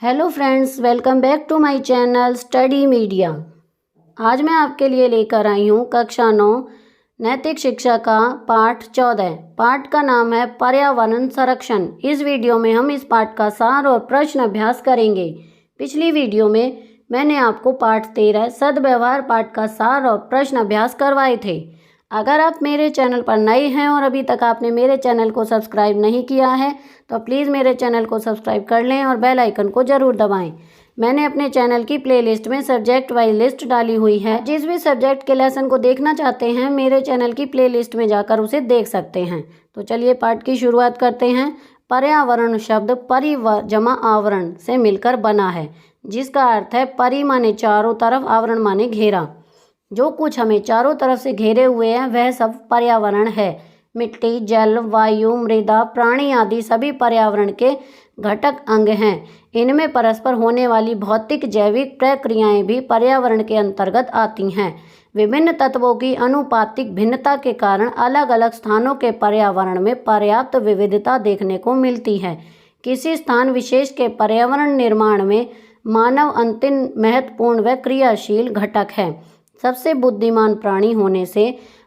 Hello friends, welcome back to my channel study media. आज मैं आपके लिए लेकर आई हूँ कक्षा 9 नैतिक शिक्षा का पाठ 14। पाठ का नाम है पर्यावरण संरक्षण। इस वीडियो में हम इस पाठ का सार और प्रश्न अभ्यास करेंगे। पिछली वीडियो में मैंने आपको पाठ 13 सद्व्यवहार पाठ का सार और प्रश्न अभ्यास करवाए थे। अगर आप मेरे चैनल पर नए हैं और अभी तक आपने मेरे चैनल को सब्सक्राइब नहीं किया है तो प्लीज़ मेरे चैनल को सब्सक्राइब कर लें और बेल आइकन को ज़रूर दबाएं। मैंने अपने चैनल की प्लेलिस्ट में सब्जेक्ट वाइज लिस्ट डाली हुई है। जिस भी सब्जेक्ट के लेसन को देखना चाहते हैं मेरे चैनल की प्लेलिस्ट में जाकर उसे देख सकते हैं। तो चलिए पाठ की शुरुआत करते हैं। पर्यावरण शब्द परि जमा आवरण से मिलकर बना है, जिसका अर्थ है परि माने चारों तरफ, आवरण माने घेरा। जो कुछ हमें चारों तरफ से घेरे हुए हैं वह सब पर्यावरण है। मिट्टी, जल, वायु, मृदा, प्राणी आदि सभी पर्यावरण के घटक अंग हैं। इनमें परस्पर होने वाली भौतिक जैविक प्रक्रियाएं भी पर्यावरण के अंतर्गत आती हैं। विभिन्न तत्वों की अनुपातिक भिन्नता के कारण अलग अलग स्थानों के पर्यावरण में पर्याप्त विविधता देखने को मिलती है। किसी स्थान विशेष के पर्यावरण निर्माण में मानव अंतिम महत्वपूर्ण व क्रियाशील घटक है। सबसे बुद्धिमान प्राणी होने से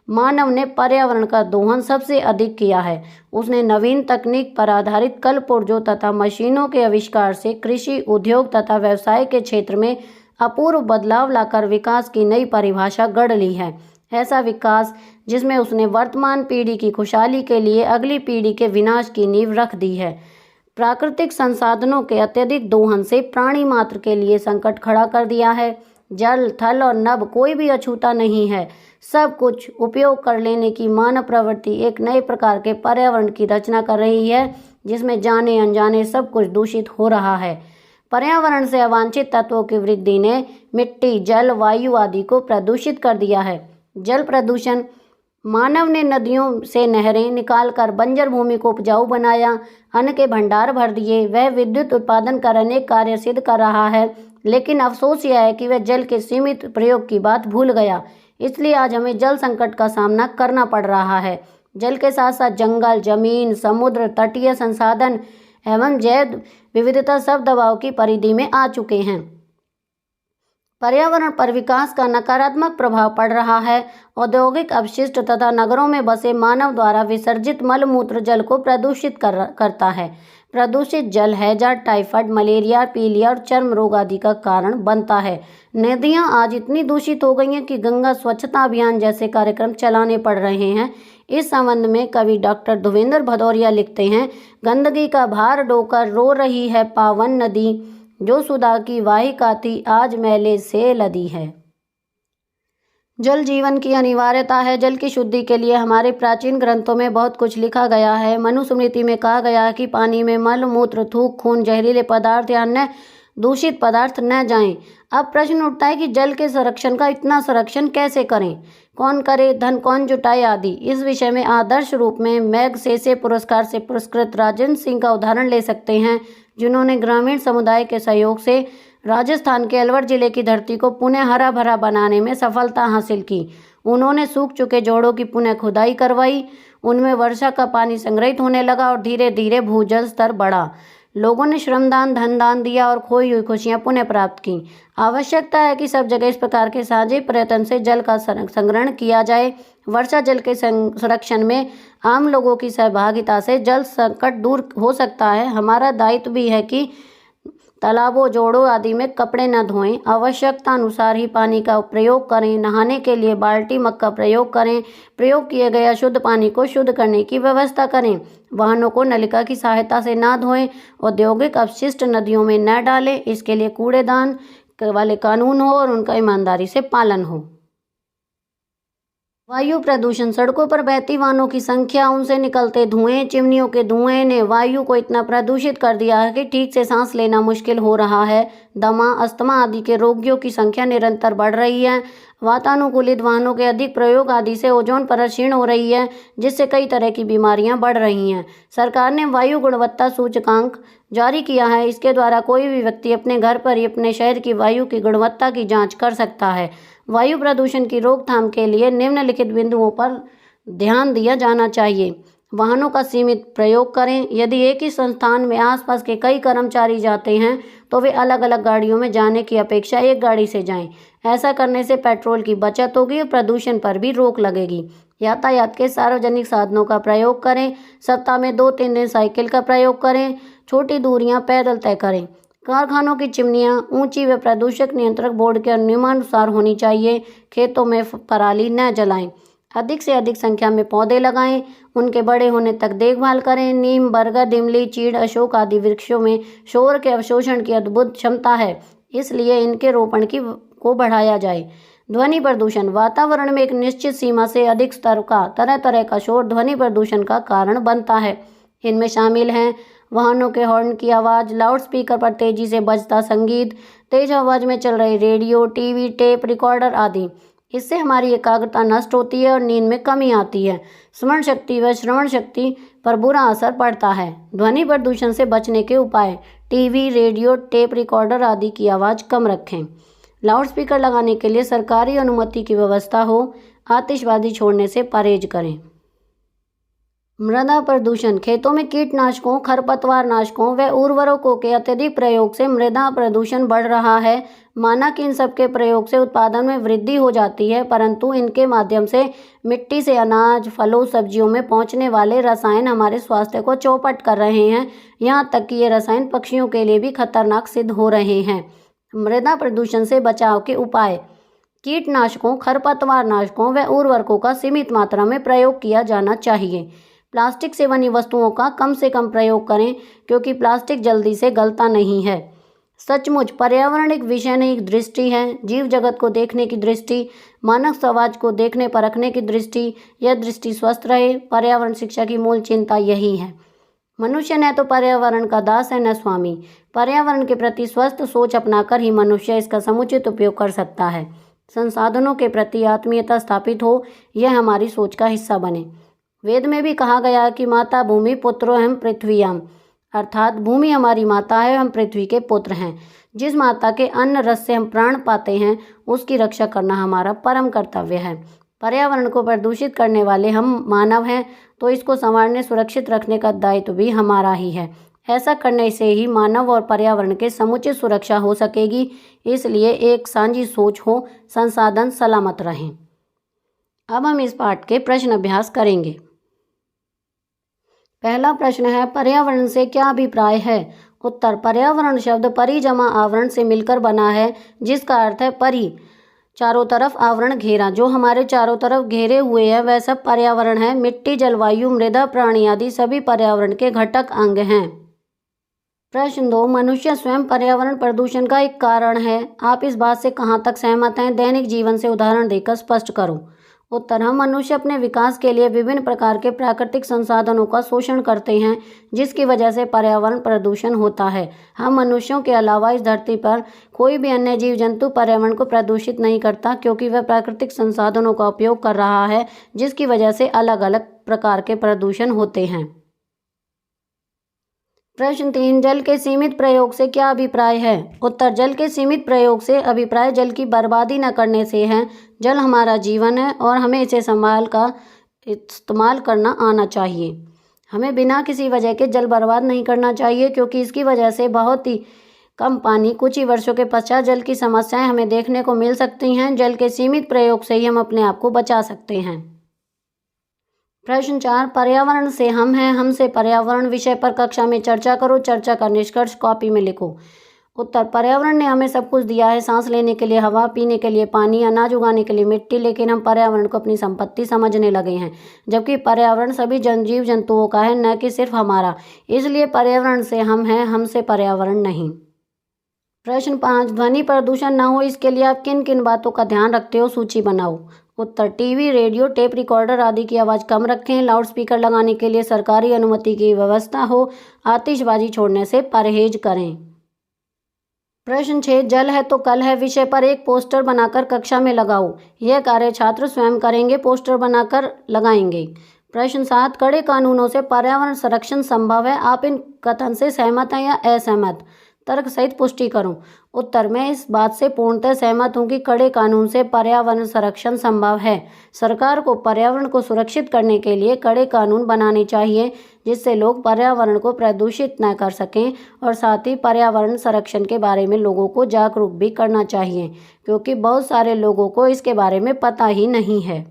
मानव ने पर्यावरण का दोहन सबसे अधिक किया है। उसने नवीन तकनीक पर आधारित कलपुर्जों तथा मशीनों के आविष्कार से कृषि, उद्योग तथा व्यवसाय के क्षेत्र में अपूर्व बदलाव लाकर विकास की नई परिभाषा गढ़ ली है। ऐसा विकास जिसमें उसने वर्तमान पीढ़ी की खुशहाली के लिए अगली पीढ़ी के विनाश की नींव रख दी है। प्राकृतिक संसाधनों के अत्यधिक दोहन से प्राणी मात्र के लिए संकट खड़ा कर दिया है। जल, थल और नभ कोई भी अछूता नहीं है। सब कुछ उपयोग कर लेने की मानव प्रवृत्ति एक नए प्रकार के पर्यावरण की रचना कर रही है, जिसमें जाने अनजाने सब कुछ दूषित हो रहा है। पर्यावरण से अवांछित तत्वों की वृद्धि ने मिट्टी, जल, वायु आदि को प्रदूषित कर दिया है। जल प्रदूषण, मानव ने नदियों से नहरें निकालकर बंजर भूमि को उपजाऊ बनाया, अन्न के भंडार भर दिए। वह विद्युत उत्पादन कर अनेक कार्य सिद्ध कर रहा है, लेकिन अफसोस यह है कि वह जल के सीमित प्रयोग की बात भूल गया। इसलिए आज हमें जल संकट का सामना करना पड़ रहा है। जल के साथ साथ जंगल, जमीन, समुद्र, तटीय संसाधन एवं जैव विविधता सब दबाव की परिधि में आ चुके हैं। पर्यावरण पर विकास का नकारात्मक प्रभाव पड़ रहा है। औद्योगिक अपशिष्ट तथा नगरों में बसे मानव द्वारा विसर्जित मलमूत्र जल को प्रदूषित करता है। प्रदूषित जल हैजा, टाइफाइड, मलेरिया, पीलिया और चर्म रोग आदि का कारण बनता है। नदियां आज इतनी दूषित हो गई हैं कि गंगा स्वच्छता अभियान जैसे कार्यक्रम चलाने पड़ रहे हैं। इस संबंध में कवि डॉक्टर धुवेंद्र भदौरिया लिखते हैं, गंदगी का भार ढोकर रो रही है पावन नदी, जो सुधा की वाहिका थी आज मैले से लदी है। जल जीवन की अनिवार्यता है। जल की शुद्धि के लिए हमारे प्राचीन ग्रंथों में बहुत कुछ लिखा गया है। मनुस्मृति में कहा गया है कि पानी में मल, मूत्र, थूक, खून, जहरीले पदार्थ या अन्य दूषित पदार्थ न जाएं। अब प्रश्न उठता है कि जल के संरक्षण का इतना संरक्षण कैसे करें, कौन करे, धन कौन जुटाए आदि। इस विषय में आदर्श रूप में मैगसेसे पुरस्कार से पुरस्कृत राजेंद्र सिंह का उदाहरण ले सकते हैं, जिन्होंने ग्रामीण समुदाय के सहयोग से राजस्थान के अलवर जिले की धरती को पुनः हरा भरा बनाने में सफलता हासिल की। उन्होंने सूख चुके जोड़ों की पुनः खुदाई करवाई, उनमें वर्षा का पानी संग्रहित होने लगा और धीरे धीरे भूजल स्तर बढ़ा। लोगों ने श्रमदान, धन दान दिया और खोई हुई खुशियां पुनः प्राप्त की। आवश्यकता है कि सब जगह इस प्रकार के साझे प्रयत्न से जल का संग्रहण किया जाए। वर्षा जल के संरक्षण में आम लोगों की सहभागिता से जल संकट दूर हो सकता है। हमारा दायित्व भी है कि तालाबों, जोड़ों आदि में कपड़े न धोएं, आवश्यकता अनुसार ही पानी का प्रयोग करें। नहाने के लिए बाल्टी मग का प्रयोग करें। प्रयोग किए गए अशुद्ध पानी को शुद्ध करने की व्यवस्था करें। वाहनों को नलिका की सहायता से ना धोएं। औद्योगिक अपशिष्ट नदियों में न डालें। इसके लिए कूड़ेदान वाले कानून हो और उनका ईमानदारी से पालन हो। वायु प्रदूषण, सड़कों पर बहती वाहनों की संख्या, उनसे निकलते धुएं, चिमनियों के धुएं ने वायु को इतना प्रदूषित कर दिया है कि ठीक से सांस लेना मुश्किल हो रहा है। दमा, अस्थमा आदि के रोगियों की संख्या निरंतर बढ़ रही है। वातानुकूलित वाहनों के अधिक प्रयोग आदि से ओजोन परत क्षीण हो रही है, जिससे कई तरह की बीमारियां बढ़ रही हैं। सरकार ने वायु गुणवत्ता सूचकांक जारी किया है। इसके द्वारा कोई भी व्यक्ति अपने घर पर ही अपने शहर की वायु की गुणवत्ता की जाँच कर सकता है। वायु प्रदूषण की रोकथाम के लिए निम्नलिखित बिंदुओं पर ध्यान दिया जाना चाहिए। वाहनों का सीमित प्रयोग करें। यदि एक ही संस्थान में आसपास के कई कर्मचारी जाते हैं तो वे अलग अलग गाड़ियों में जाने की अपेक्षा एक गाड़ी से जाएं। ऐसा करने से पेट्रोल की बचत होगी और प्रदूषण पर भी रोक लगेगी। यातायात के सार्वजनिक साधनों का प्रयोग करें। सप्ताह में 2-3 दिन साइकिल का प्रयोग करें। छोटी दूरियां पैदल तय करें। कारखानों की चिमनियां ऊंची व प्रदूषक नियंत्रक बोर्ड के नियमानुसार होनी चाहिए। खेतों में पराली न जलाएं। अधिक से अधिक संख्या में पौधे लगाएं। उनके बड़े होने तक देखभाल करें। नीम, बरगद, इमली, चीड़, अशोक आदि वृक्षों में शोर के अवशोषण की अद्भुत क्षमता है, इसलिए इनके रोपण को बढ़ाया जाए। ध्वनि प्रदूषण। वातावरण में एक निश्चित सीमा से अधिक स्तर का तरह तरह का शोर ध्वनि प्रदूषण का कारण बनता है। इनमें शामिल हैं वाहनों के हॉर्न की आवाज़, लाउडस्पीकर पर तेजी से बजता संगीत, तेज आवाज़ में चल रही रेडियो, टीवी, टेप रिकॉर्डर आदि। इससे हमारी एकाग्रता नष्ट होती है और नींद में कमी आती है। स्मरण शक्ति व श्रवण शक्ति पर बुरा असर पड़ता है। ध्वनि प्रदूषण से बचने के उपाय। टीवी, रेडियो, टेप रिकॉर्डर आदि की आवाज़ कम रखें। लाउडस्पीकर लगाने के लिए सरकारी अनुमति की व्यवस्था हो। आतिशबाजी छोड़ने से परहेज करें। मृदा प्रदूषण। खेतों में कीटनाशकों, खरपतवार नाशकों व उर्वरकों के अत्यधिक प्रयोग से मृदा प्रदूषण बढ़ रहा है। माना कि इन सब के प्रयोग से उत्पादन में वृद्धि हो जाती है, परंतु इनके माध्यम से मिट्टी से अनाज, फलों, सब्जियों में पहुंचने वाले रसायन हमारे स्वास्थ्य को चौपट कर रहे हैं। यहाँ तक कि ये रसायन पक्षियों के लिए भी खतरनाक सिद्ध हो रहे हैं। मृदा प्रदूषण से बचाव के उपाय। कीटनाशकों, खरपतवार नाशकों व उर्वरकों का सीमित मात्रा में प्रयोग किया जाना चाहिए। प्लास्टिक से बनी वस्तुओं का कम से कम प्रयोग करें, क्योंकि प्लास्टिक जल्दी से गलता नहीं है। सचमुच पर्यावरण एक विषय नहीं, एक दृष्टि है। जीव जगत को देखने की दृष्टि, मानव समाज को देखने परखने की दृष्टि, यह दृष्टि स्वस्थ रहे। पर्यावरण शिक्षा की मूल चिंता यही है। मनुष्य न तो पर्यावरण का दास है न स्वामी। पर्यावरण के प्रति स्वस्थ सोच अपनाकर ही मनुष्य इसका समुचित उपयोग कर सकता है। संसाधनों के प्रति आत्मीयता स्थापित हो, यह हमारी सोच का हिस्सा बने। वेद में भी कहा गया कि माता भूमि पुत्रो हम पृथ्व्याम, अर्थात भूमि हमारी माता है, हम पृथ्वी के पुत्र हैं। जिस माता के अन्न रस से हम प्राण पाते हैं, उसकी रक्षा करना हमारा परम कर्तव्य है। पर्यावरण को प्रदूषित करने वाले हम मानव हैं, तो इसको संवारने, सुरक्षित रखने का दायित्व भी हमारा ही है। ऐसा करने से ही मानव और पर्यावरण के समुचित सुरक्षा हो सकेगी। इसलिए एक साझी सोच हो, संसाधन सलामत रहें। अब हम इस पाठ के प्रश्न अभ्यास करेंगे। पहला प्रश्न है, पर्यावरण से क्या अभिप्राय है? उत्तर, पर्यावरण शब्द परि जमा आवरण से मिलकर बना है, जिसका अर्थ है परि, चारों तरफ आवरण, घेरा। जो हमारे चारों तरफ घेरे हुए है वह सब पर्यावरण है। मिट्टी, जलवायु, मृदा, प्राणी आदि सभी पर्यावरण के घटक अंग हैं। प्रश्न 2, मनुष्य स्वयं पर्यावरण प्रदूषण का एक कारण है। आप इस बात से कहाँ तक सहमत हैं? दैनिक जीवन से उदाहरण देकर स्पष्ट करो। उत्तर, हम मनुष्य अपने विकास के लिए विभिन्न प्रकार के प्राकृतिक संसाधनों का शोषण करते हैं, जिसकी वजह से पर्यावरण प्रदूषण होता है। हम मनुष्यों के अलावा इस धरती पर कोई भी अन्य जीव जंतु पर्यावरण को प्रदूषित नहीं करता, क्योंकि वह प्राकृतिक संसाधनों का उपयोग कर रहा है, जिसकी वजह से अलग अलग प्रकार के प्रदूषण होते हैं। प्रश्न 3, जल के सीमित प्रयोग से क्या अभिप्राय है? उत्तर, जल के सीमित प्रयोग से अभिप्राय जल की बर्बादी न करने से है। जल हमारा जीवन है और हमें इसे संभाल कर इस्तेमाल करना आना चाहिए। हमें बिना किसी वजह के जल बर्बाद नहीं करना चाहिए, क्योंकि इसकी वजह से बहुत ही कम पानी, कुछ ही वर्षों के पश्चात जल की समस्याएं हमें देखने को मिल सकती हैं। जल के सीमित प्रयोग से ही हम अपने आप को बचा सकते हैं। प्रश्न 4, पर्यावरण से हम हैं, हमसे पर्यावरण विषय पर कक्षा में चर्चा करो। चर्चा का निष्कर्ष कॉपी में लिखो। उत्तर, पर्यावरण ने हमें सब कुछ दिया है, सांस लेने के लिए हवा, पीने के लिए पानी, अनाज उगाने के लिए मिट्टी, लेकिन हम पर्यावरण को अपनी संपत्ति समझने लगे हैं, जबकि पर्यावरण सभी जीव जंतुओं का है, न कि सिर्फ हमारा। इसलिए पर्यावरण से हम हैं, हमसे पर्यावरण नहीं। प्रश्न 5, ध्वनि प्रदूषण न हो इसके लिए आप किन किन बातों का ध्यान रखते हो? सूची बनाओ। उत्तर, टीवी, रेडियो, टेप रिकॉर्डर आदि की आवाज़ कम रखें। लाउडस्पीकर लगाने के लिए सरकारी अनुमति की व्यवस्था हो। आतिशबाजी छोड़ने से परहेज करें। प्रश्न 6, जल है तो कल है विषय पर एक पोस्टर बनाकर कक्षा में लगाओ। यह कार्य छात्र स्वयं करेंगे, पोस्टर बनाकर लगाएंगे। प्रश्न 7, कड़े कानूनों से पर्यावरण संरक्षण संभव है? आप इन कथन से सहमत हैं या असहमत? तर्क सहित पुष्टि करूं। उत्तर, मैं इस बात से पूर्णतः सहमत हूं कि कड़े कानून से पर्यावरण संरक्षण संभव है। सरकार को पर्यावरण को सुरक्षित करने के लिए कड़े कानून बनाने चाहिए, जिससे लोग पर्यावरण को प्रदूषित न कर सकें, और साथ ही पर्यावरण संरक्षण के बारे में लोगों को जागरूक भी करना चाहिए, क्योंकि बहुत सारे लोगों को इसके बारे में पता ही नहीं है।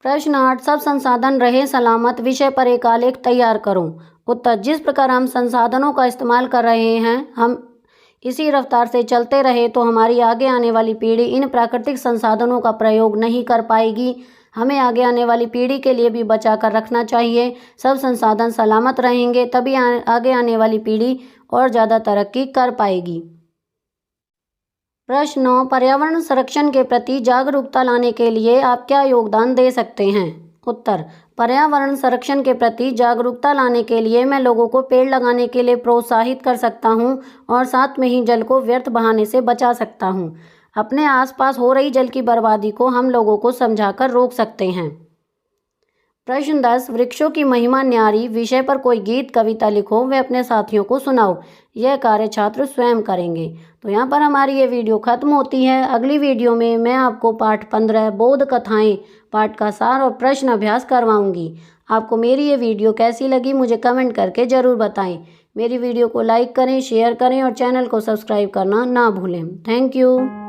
प्रश्न 8, सब संसाधन रहे सलामत विषय पर एक आलेख तैयार करो। उत्तर, जिस प्रकार हम संसाधनों का इस्तेमाल कर रहे हैं, हम इसी रफ्तार से चलते रहे तो हमारी आगे आने वाली पीढ़ी इन प्राकृतिक संसाधनों का प्रयोग नहीं कर पाएगी। हमें आगे आने वाली पीढ़ी के लिए भी बचा कर रखना चाहिए। सब संसाधन सलामत रहेंगे तभी आगे आने वाली पीढ़ी और ज़्यादा तरक्की कर पाएगी। प्रश्न 9, पर्यावरण संरक्षण के प्रति जागरूकता लाने के लिए आप क्या योगदान दे सकते हैं? उत्तर, पर्यावरण संरक्षण के प्रति जागरूकता लाने के लिए मैं लोगों को पेड़ लगाने के लिए प्रोत्साहित कर सकता हूं और साथ में ही जल को व्यर्थ बहाने से बचा सकता हूं। अपने आसपास हो रही जल की बर्बादी को हम लोगों को समझाकर रोक सकते हैं। प्रश्न 10, वृक्षों की महिमा न्यारी विषय पर कोई गीत कविता लिखो व अपने साथियों को सुनाओ। यह कार्य छात्र स्वयं करेंगे। तो यहाँ पर हमारी ये वीडियो खत्म होती है। अगली वीडियो में मैं आपको पाठ 15 बोध कथाएं पाठ का सार और प्रश्न अभ्यास करवाऊंगी। आपको मेरी ये वीडियो कैसी लगी मुझे कमेंट करके ज़रूर बताएं। मेरी वीडियो को लाइक करें, शेयर करें और चैनल को सब्सक्राइब करना ना भूलें। Thank you.